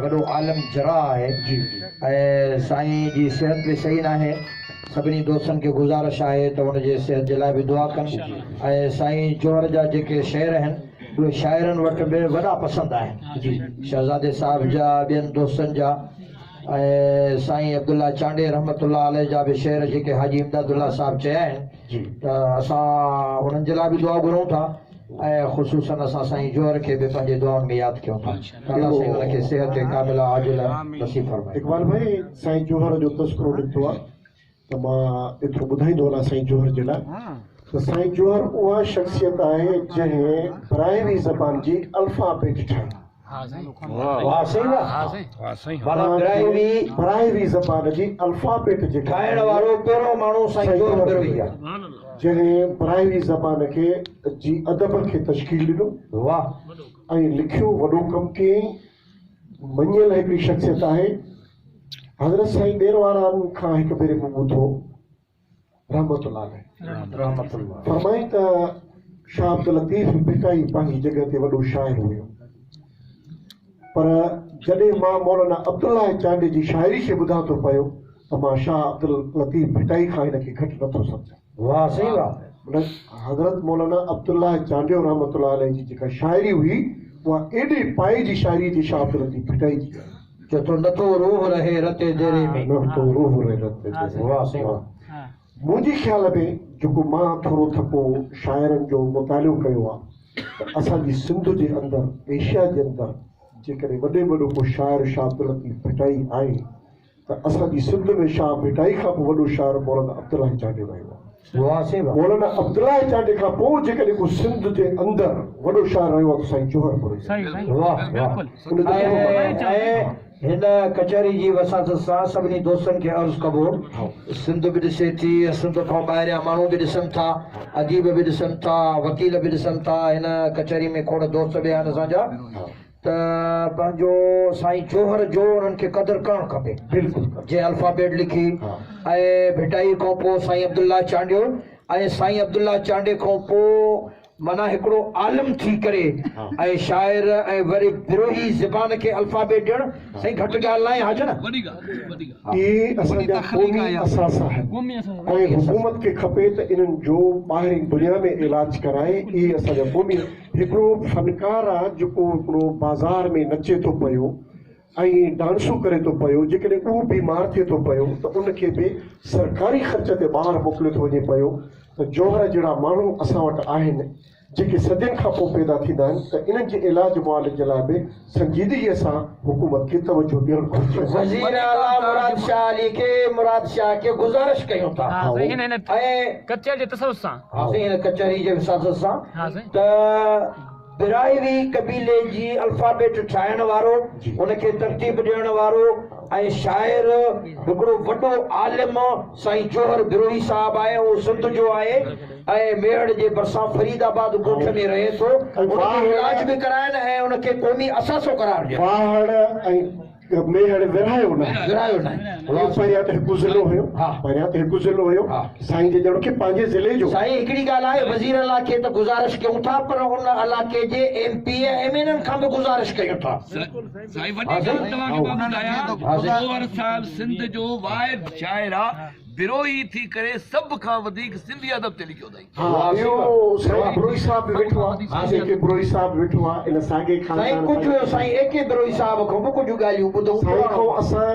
वॾो आलम जरा आहे ऐं साईं जी सिहत बि सही न आहे सभिनी दोस्तनि खे गुज़ारिश आहे त हुनजे सिहत जे लाइ बि दुआ कनि ऐं साईं जोहर जा जेके शेर आहिनि उहे शाइरनि वटि बि वॾा पसंदि आहिनि शहज़ादे साहिब जा ॿियनि दोस्तनि जा ऐं साईं अब्दुल्ला चांडे रहमतुल्लाह अलैह जा बि शेर जेके हाजी इमदादुल्ला साहिब चया आहिनि त असां उन्हनि जे लाइ बि दुआ घुरूं था ऐं ख़ुशूसन असां साईं जोहर खे बि पंहिंजे दुआउनि में यादि कयूं था अल्लाह साईं हुनखे सिहत कामिला आजिला नसीब फरमाए। इकबाल भाई साईं जोहर जो तस्करो ॾिठो आहे त मां एतिरो ॿुधाईंदो हलां साईं जोहर जे लाइ त साईं जोहर उहा शख़्सियत आहे जंहिं ब्राहिमी ज़बान जी अल्फ़ाबेट ठाही। ब्राहिमी ज़बान जी अल्फ़ाबेट जे ठाहिण वारो पहिरों माण्हू साईं जोहर बिरोही आहे जंहिं ब्राहिमी ज़बान खे जी अदब खे तश्कील ॾिनो वाह ऐं लिखियो वॾो कमु कयईं मञियल हिकिड़ी शख़्सियत आहे। हज़रत साईं ॾेर वारनि खां हिकु भेरे मूं ॿुधो रहमतुल्लाह फरमाई त शाह अब्दुल लतीफ़ भिटाई पंहिंजी जॻह ते वॾो शाइर हुयो पर जॾहिं मां मौलाना अब्दुल्ला चांडे जी शाइरी खे ॿुधां थो पियो त मां शाह अब्दुल लतीफ़ भिटाई खां हिनखे घटि नथो सम्झां। वाह सही वाह। हज़रत मौलाना अब्दुल्ला चांडे रहमतुल्लाह अलैह जी जेका शाइरी हुई उहा एॾे पाए जी शाइरी जी शाह अब्दुल लतीफ़ भिटाई जी चतो नथो रूह रहे रते देरे में नथो रूह रहे रते देरे। वाह सही वाह। मुंहिंजे ख़्याल में जेको मां थोरो थको शाइरनि जो मुतालियो कयो आहे त असांजी सिंध जे अंदरि एशिया जे अंदरि जेकॾहिं वॾे वॾो को शाइर शाह अब्दुल लतीफ़ भिटाई आहे त असांजी सिंध में शाह भिटाई खां पोइ वॾो शाइर मौलाना अब्दुल्ला चांडे रहियो आहे। मौलाना अब्दुल्ला चांडे खां पोइ जेकॾहिं को सिंध जे अंदरि वॾो शाइर रहियो आहे त साईं जोहर हिन कचहरी जी वसात सां सभिनी दोस्तनि खे अर्ज़ु कबो सिंध बि ॾिसे थी सिंध खां ॿाहिरियां माण्हू बि ॾिसनि था अदीब बि ॾिसनि था वकील बि ॾिसनि था हिन कचहरी में खोड़ दोस्त बि आहिनि असांजा त पंहिंजो साईं जोहर जो उन्हनि खे क़दुरु करणु खपे बिल्कुलु जंहिं अल्फ़ाबेट लिखी ऐं भिटाई खां पोइ साईं अब्दुल्ला चांडियो ऐं साईं अब्दुल्ला चांडे खां पोइ माना हिकिड़ो आलिम थी करे ऐं शाइर ऐं वरी बिरोही ज़बान खे अल्फ़ाबेट ॾियणु साईं घटि ॻाल्हि न आहे हाज न इहे असांजा क़ौमी असास आहिनि ऐं हुकूमत खे खपे त इन्हनि जो ॿाहिरी दुनिया में इलाज कराए इहे असांजा क़ौमी हिकिड़ो फनकार आहे जेको हिकिड़ो बाज़ार में नचे थो पियो ऐं डांसूं करे थो पियो जेकॾहिं उहो बीमार थिए थो पियो त उनखे बि सरकारी ख़र्च ते ॿाहिरि मोकिलियो थो वञे पियो त जोहर जहिड़ा माण्हू असां वटि आहिनि जेके सदियुनि खां पोइ पैदा थींदा आहिनि त इन्हनि जे इलाज मुआलज जे लाइ बि संजीदगीअ सां हुकूमत खे तवजो ॾियणु घुरिजे। वज़ीर आला मुराद शाह अली खे मुराद शाह खे गुज़ारिश कयूं था ऐं कचहरी जे तसव्वुफ़ सां हिन कचहरी जे विसासत सां त बिराईवी कबीले जी अल्फ़ाबेट ठाहिण वारो उनखे तरतीब ॾियण वारो ऐं शाइर हिकिड़ो वॾो आलिम साईं जोहर बिरोही साहिबु आहे उहो सिंध जो आहे ऐं मेड़ जे भरिसां फरीदाबाद ॻोठ में रहे थो उनखे इलाज बि कराइनि ऐं उनखे क़ौमी असासो करार ॾियनि। मेहड़ विरहायो न परियां त हिकु ज़िलो हुयो परियां त हिकु ज़िलो हुयो साईं जे ॼण खे पंहिंजे ज़िले जो साईं हिकिड़ी ॻाल्हि आहे वज़ीर अला खे त गुज़ारिश कयूं था पर उन इलाइक़े जे MP MNN खां बि गुज़ारिश कयूं था। साईं वॾी ॻाल्हि तव्हांखे मां ॿुधायां जोहर साहिब सिंध जो वाहिद शाइर आहे बिरोही थी करे सभ खां वधीक सिंधी अदब ते लिखियो अथई। इहो साईं बिरोही साहिब वेठो आहे जेके बिरोही साहिब वेठो आहे इन साॻे खानदान साईं कुझु साईं AK बिरोही साहिब खां बि कुझु ॻाल्हियूं ॿुधूं साईं खां असां